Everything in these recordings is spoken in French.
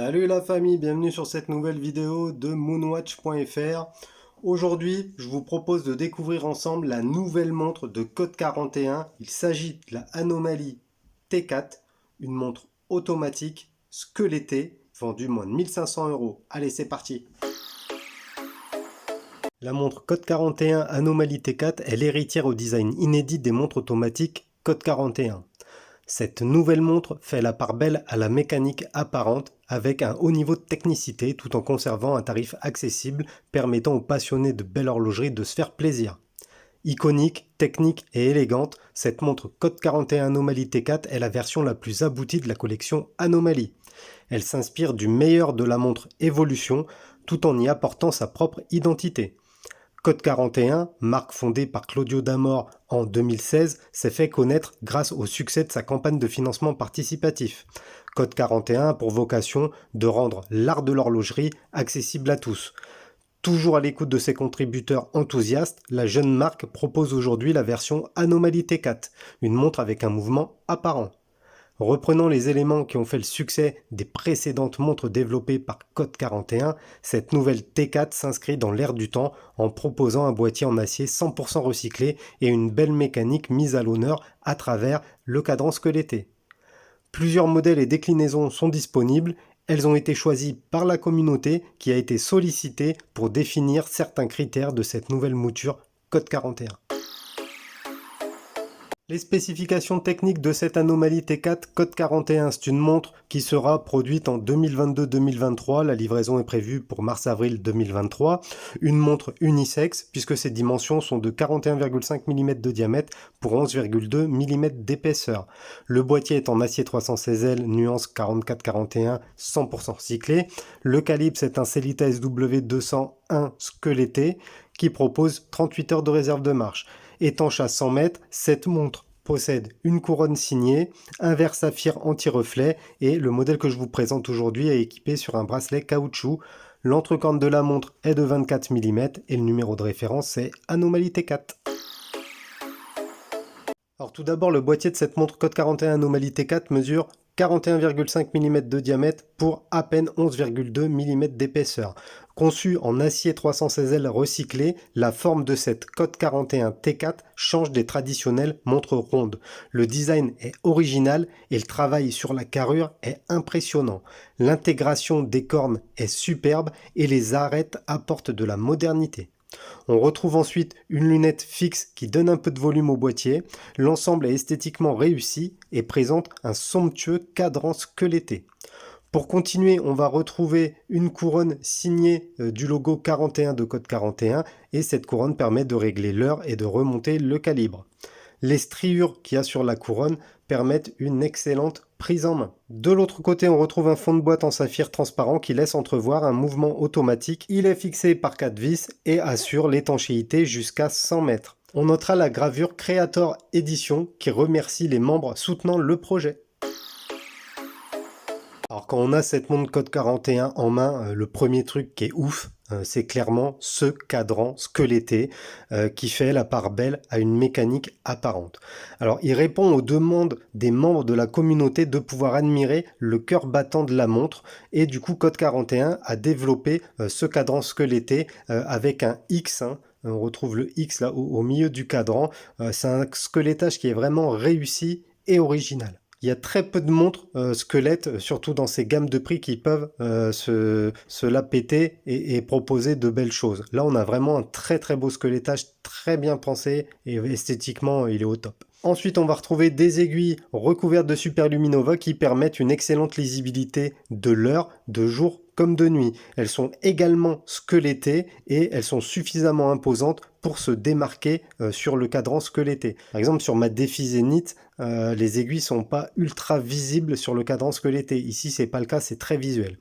Salut la famille, bienvenue sur cette nouvelle vidéo de moonwatch.fr. Aujourd'hui, je vous propose de découvrir ensemble la nouvelle montre de Code 41. Il s'agit de la Anomaly T4, une montre automatique squelettée, vendue moins de 1500 euros. Allez, c'est parti! La montre Code 41 Anomaly T4 est l'héritière au design inédit des montres automatiques Code 41. Cette nouvelle montre fait la part belle à la mécanique apparente avec un haut niveau de technicité tout en conservant un tarif accessible permettant aux passionnés de belle horlogerie de se faire plaisir. Iconique, technique et élégante, cette montre Code 41 Anomaly T4 est la version la plus aboutie de la collection Anomaly. Elle s'inspire du meilleur de la montre Evolution tout en y apportant sa propre identité. Code 41, marque fondée par Claudio Damore en 2016, s'est fait connaître grâce au succès de sa campagne de financement participatif. Code 41 a pour vocation de rendre l'art de l'horlogerie accessible à tous. Toujours à l'écoute de ses contributeurs enthousiastes, la jeune marque propose aujourd'hui la version Anomaly T4, une montre avec un mouvement apparent. Reprenant les éléments qui ont fait le succès des précédentes montres développées par Code 41, cette nouvelle T4 s'inscrit dans l'ère du temps en proposant un boîtier en acier 100% recyclé et une belle mécanique mise à l'honneur à travers le cadran squeletté. Plusieurs modèles et déclinaisons sont disponibles. Elles ont été choisies par la communauté qui a été sollicitée pour définir certains critères de cette nouvelle mouture Code 41. Les spécifications techniques de cette Anomaly T4 Code 41, c'est une montre qui sera produite en 2022-2023, la livraison est prévue pour mars-avril 2023, une montre unisexe puisque ses dimensions sont de 41,5 mm de diamètre pour 11,2 mm d'épaisseur. Le boîtier est en acier 316L nuance 4441 100% recyclé. Le calibre, c'est un Sellita SW201 squeletté qui propose 38 heures de réserve de marche. Étanche à 100 mètres, cette montre possède une couronne signée, un verre saphir anti-reflet et le modèle que je vous présente aujourd'hui est équipé sur un bracelet caoutchouc. L'entrecorne de la montre est de 24 mm et le numéro de référence est Anomaly T4. Alors tout d'abord, le boîtier de cette montre Code 41 Anomaly T4 mesure 41,5 mm de diamètre pour à peine 11,2 mm d'épaisseur. Conçu en acier 316L recyclé, la forme de cette Code 41 T4 change des traditionnelles montres rondes. Le design est original et le travail sur la carrure est impressionnant. L'intégration des cornes est superbe et les arêtes apportent de la modernité. On retrouve ensuite une lunette fixe qui donne un peu de volume au boîtier. L'ensemble est esthétiquement réussi et présente un somptueux cadran squeletté. Pour continuer, on va retrouver une couronne signée du logo 41 de Code 41 et cette couronne permet de régler l'heure et de remonter le calibre. Les striures qu'il y a sur la couronne permettent une excellente prise en main. De l'autre côté, on retrouve un fond de boîte en saphir transparent qui laisse entrevoir un mouvement automatique. Il est fixé par 4 vis et assure l'étanchéité jusqu'à 100 mètres. On notera la gravure Creator Edition qui remercie les membres soutenant le projet. Alors quand on a cette montre Code 41 en main, le premier truc qui est ouf, c'est clairement ce cadran squeletté qui fait la part belle à une mécanique apparente. Alors il répond aux demandes des membres de la communauté de pouvoir admirer le cœur battant de la montre et du coup Code 41 a développé ce cadran squeletté avec un X. On retrouve le X là au milieu du cadran. C'est un squelettage qui est vraiment réussi et original. Il y a très peu de montres squelettes, surtout dans ces gammes de prix qui peuvent se la péter et proposer de belles choses. Là, on a vraiment un très très beau squelettage, très bien pensé et esthétiquement, il est au top. Ensuite, on va retrouver des aiguilles recouvertes de Superluminova qui permettent une excellente lisibilité de l'heure, de jour comme de nuit. Elles sont également squelettées et elles sont suffisamment imposantes pour se démarquer sur le cadran squeletté. Par exemple, sur ma Défi Zénith, les aiguilles sont pas ultra visibles sur le cadran squeletté. Ici, c'est pas le cas, c'est très visuel.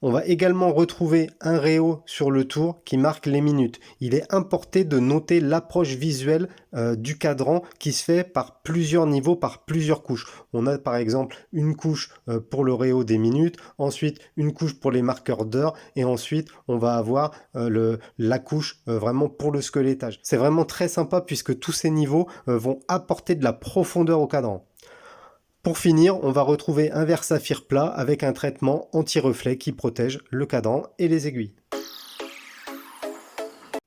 On va également retrouver un réo sur le tour qui marque les minutes. Il est importé de noter l'approche visuelle du cadran qui se fait par plusieurs niveaux, par plusieurs couches. On a par exemple une couche pour le réo des minutes, ensuite une couche pour les marqueurs d'heure et ensuite on va avoir la couche vraiment pour le squelettage. C'est vraiment très sympa puisque tous ces niveaux vont apporter de la profondeur au cadran. Pour finir, on va retrouver un verre saphir plat avec un traitement anti-reflet qui protège le cadran et les aiguilles.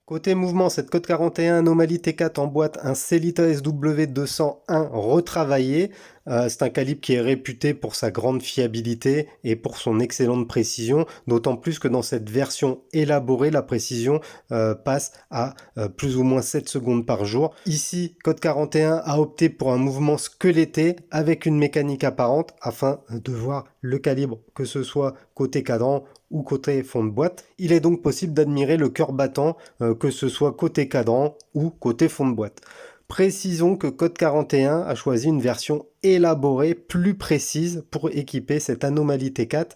Côté mouvement, cette Code 41 Anomaly T4 emboîte un Sellita SW201 retravaillé. C'est un calibre qui est réputé pour sa grande fiabilité et pour son excellente précision, d'autant plus que dans cette version élaborée, la précision passe à plus ou moins 7 secondes par jour. Ici, Code 41 a opté pour un mouvement squeletté avec une mécanique apparente afin de voir le calibre, que ce soit côté cadran ou côté fond de boîte. Il est donc possible d'admirer le cœur battant, que ce soit côté cadran ou côté fond de boîte. Précisons que Code 41 a choisi une version élaborée, plus précise pour équiper cette Anomaly T4,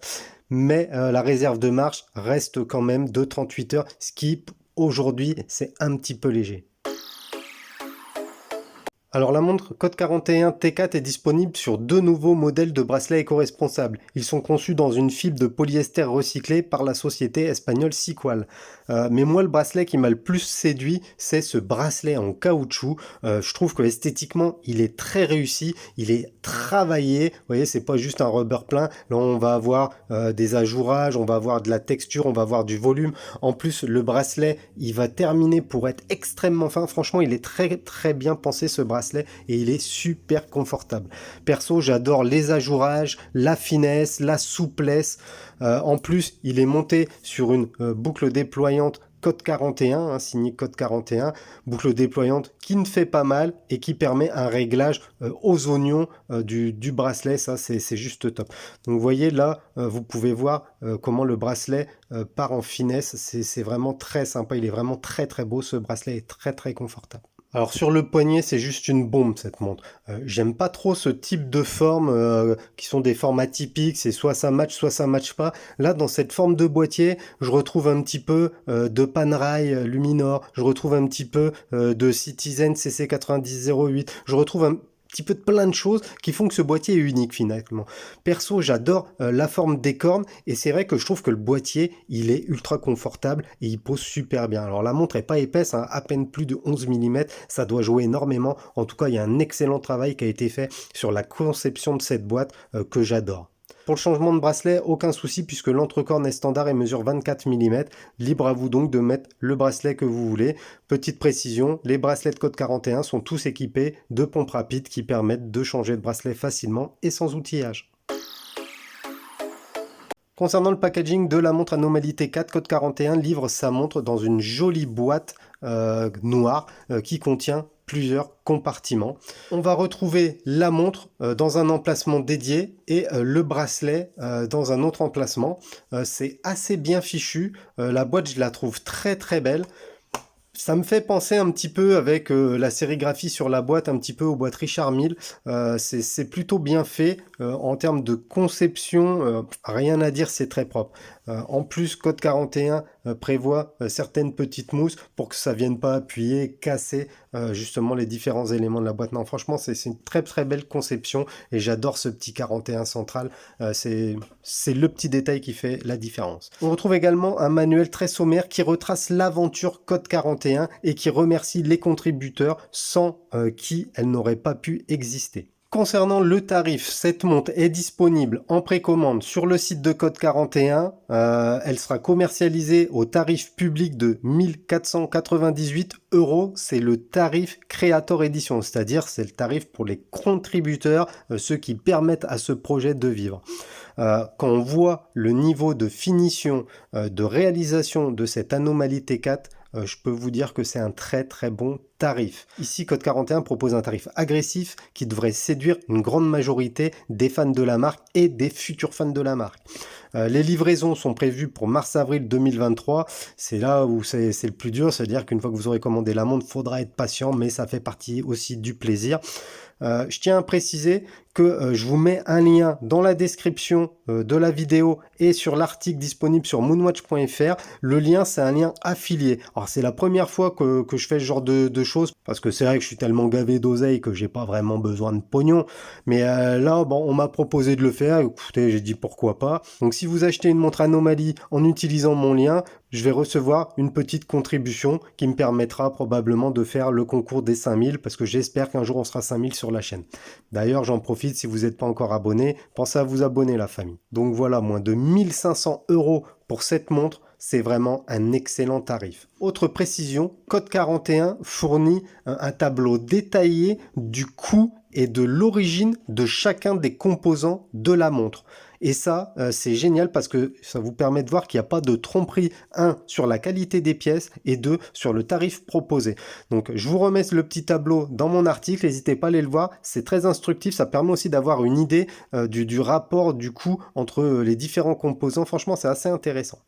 mais la réserve de marche reste quand même de 38 heures, ce qui aujourd'hui c'est un petit peu léger. Alors la montre Code 41 T4 est disponible sur 2 nouveaux modèles de bracelets éco-responsables. Ils sont conçus dans une fibre de polyester recyclé par la société espagnole Sequal. Mais moi le bracelet qui m'a le plus séduit, c'est ce bracelet en caoutchouc. Je trouve que esthétiquement il est très réussi, il est travaillé. Vous voyez, c'est pas juste un rubber plein. Là on va avoir des ajourages, on va avoir de la texture, on va avoir du volume. En plus le bracelet il va terminer pour être extrêmement fin. Franchement il est très très bien pensé ce bracelet. Et il est super confortable. Perso, j'adore les ajourages, la finesse, la souplesse. En plus, il est monté sur une boucle déployante Code 41, signé Code 41, boucle déployante qui ne fait pas mal et qui permet un réglage aux oignons du bracelet. Ça, c'est juste top. Donc, vous voyez là, vous pouvez voir comment le bracelet part en finesse. C'est vraiment très sympa. Il est vraiment très très beau. Ce bracelet est très très confortable. Alors sur le poignet, c'est juste une bombe cette montre. J'aime pas trop ce type de formes qui sont des formes atypiques, c'est soit ça match pas. Là, dans cette forme de boîtier, je retrouve un petit peu de Panerai Luminor, je retrouve un petit peu de Citizen CC9008, je retrouve un petit peu de plein de choses qui font que ce boîtier est unique finalement. Perso, j'adore la forme des cornes et c'est vrai que je trouve que le boîtier, il est ultra confortable et il pose super bien. Alors la montre est pas épaisse, hein, à peine plus de 11 mm, ça doit jouer énormément. En tout cas, il y a un excellent travail qui a été fait sur la conception de cette boîte que j'adore. Pour le changement de bracelet, aucun souci puisque l'entrecorne est standard et mesure 24 mm. Libre à vous donc de mettre le bracelet que vous voulez. Petite précision, les bracelets de Code 41 sont tous équipés de pompes rapides qui permettent de changer de bracelet facilement et sans outillage. Concernant le packaging de la montre Anomaly T4, Code 41 livre sa montre dans une jolie boîte noire qui contient plusieurs compartiments. On va retrouver la montre dans un emplacement dédié et le bracelet dans un autre emplacement. C'est assez bien fichu. La boîte, je la trouve très très belle. Ça me fait penser un petit peu avec la sérigraphie sur la boîte, un petit peu aux boîtes Richard Mille. C'est plutôt bien fait. En termes de conception, rien à dire, c'est très propre. En plus, Code 41 prévoit certaines petites mousses pour que ça vienne pas appuyer, casser justement les différents éléments de la boîte. Non, franchement, c'est une très très belle conception et j'adore ce petit 41 central. C'est le petit détail qui fait la différence. On retrouve également un manuel très sommaire qui retrace l'aventure Code 41 et qui remercie les contributeurs sans qui elle n'aurait pas pu exister. Concernant le tarif, cette montre est disponible en précommande sur le site de Code 41. Elle sera commercialisée au tarif public de 1498 €. C'est le tarif Creator Edition, c'est-à-dire c'est le tarif pour les contributeurs, ceux qui permettent à ce projet de vivre. Quand on voit le niveau de finition, de réalisation de cette Anomaly T4, je peux vous dire que c'est un très très bon tarif. Ici, Code 41 propose un tarif agressif qui devrait séduire une grande majorité des fans de la marque et des futurs fans de la marque. Les livraisons sont prévues pour mars-avril 2023. C'est là où c'est le plus dur, c'est-à-dire qu'une fois que vous aurez commandé la montre, il faudra être patient, mais ça fait partie aussi du plaisir. Je tiens à préciser que je vous mets un lien dans la description de la vidéo et sur l'article disponible sur moonwatch.fr. Le lien, c'est un lien affilié. Alors, c'est la première fois que je fais ce genre de choses parce que c'est vrai que je suis tellement gavé d'oseille que j'ai pas vraiment besoin de pognon. Mais là, bon, on m'a proposé de le faire. Écoutez, j'ai dit pourquoi pas. Donc, si vous achetez une montre Anomaly en utilisant mon lien, je vais recevoir une petite contribution qui me permettra probablement de faire le concours des 5000 parce que j'espère qu'un jour on sera 5000 sur la chaîne. D'ailleurs, j'en profite profite. Si vous n'êtes pas encore abonné, pensez à vous abonner la famille. Donc voilà, moins de 1500 € pour cette montre. C'est vraiment un excellent tarif. Autre précision, Code 41 fournit un tableau détaillé du coût et de l'origine de chacun des composants de la montre. Et ça, c'est génial parce que ça vous permet de voir qu'il n'y a pas de tromperie, 1, sur la qualité des pièces et 2, sur le tarif proposé. Donc, je vous remets le petit tableau dans mon article, n'hésitez pas à aller le voir, c'est très instructif, ça permet aussi d'avoir une idée du rapport du coût entre les différents composants. Franchement, c'est assez intéressant.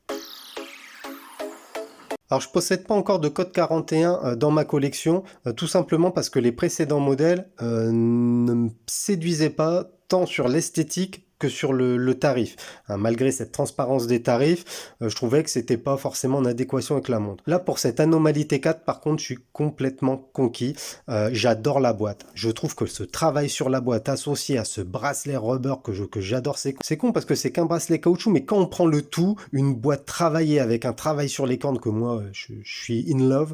Alors je possède pas encore de code 41 dans ma collection, tout simplement parce que les précédents modèles ne me séduisaient pas tant sur l'esthétique que sur le tarif. Hein, malgré cette transparence des tarifs, je trouvais que c'était pas forcément en adéquation avec la montre. Là, pour cette Anomaly T4, par contre, je suis complètement conquis. J'adore la boîte. Je trouve que ce travail sur la boîte associé à ce bracelet rubber que j'adore, c'est con parce que c'est qu'un bracelet caoutchouc, mais quand on prend le tout, une boîte travaillée avec un travail sur les cornes que moi, je suis in love,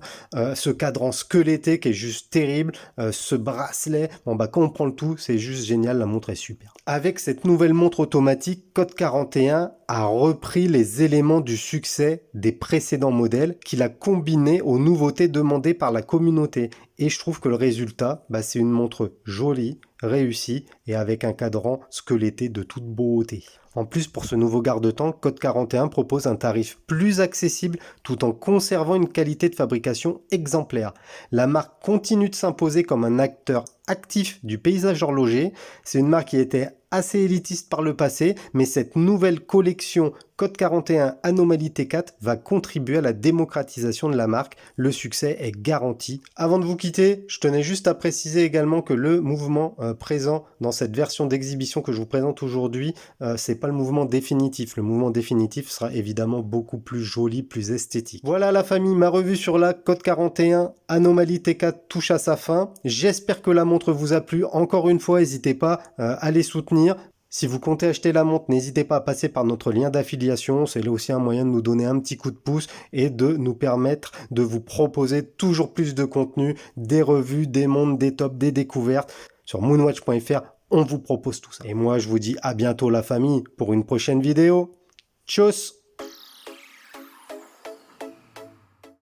ce cadran squeletté qui est juste terrible, ce bracelet, bon bah quand on prend le tout, c'est juste génial, la montre est super. Avec cette nouvelle montre automatique, Code 41 a repris les éléments du succès des précédents modèles qu'il a combinés aux nouveautés demandées par la communauté. Et je trouve que le résultat, c'est une montre jolie, réussie et avec un cadran squeletté de toute beauté. En plus, pour ce nouveau garde-temps, Code 41 propose un tarif plus accessible tout en conservant une qualité de fabrication exemplaire. La marque continue de s'imposer comme un acteur actif du paysage horloger. C'est une marque qui était assez élitiste par le passé, mais cette nouvelle collection Code 41 Anomaly T4 va contribuer à la démocratisation de la marque. Le succès est garanti. Avant de vous quitter, je tenais juste à préciser également que le mouvement présent dans cette version d'exhibition que je vous présente aujourd'hui, c'est pas le mouvement définitif. Le mouvement définitif sera évidemment beaucoup plus joli, plus esthétique. Voilà la famille, ma revue sur la Code 41 Anomaly T4 touche à sa fin. J'espère que la montre vous a plu. Encore une fois, n'hésitez pas à les soutenir. Si vous comptez acheter la montre, n'hésitez pas à passer par notre lien d'affiliation. C'est là aussi un moyen de nous donner un petit coup de pouce et de nous permettre de vous proposer toujours plus de contenu, des revues, des montres, des tops, des découvertes. Sur moonwatch.fr, on vous propose tout ça. Et moi, je vous dis à bientôt la famille pour une prochaine vidéo. Tchuss!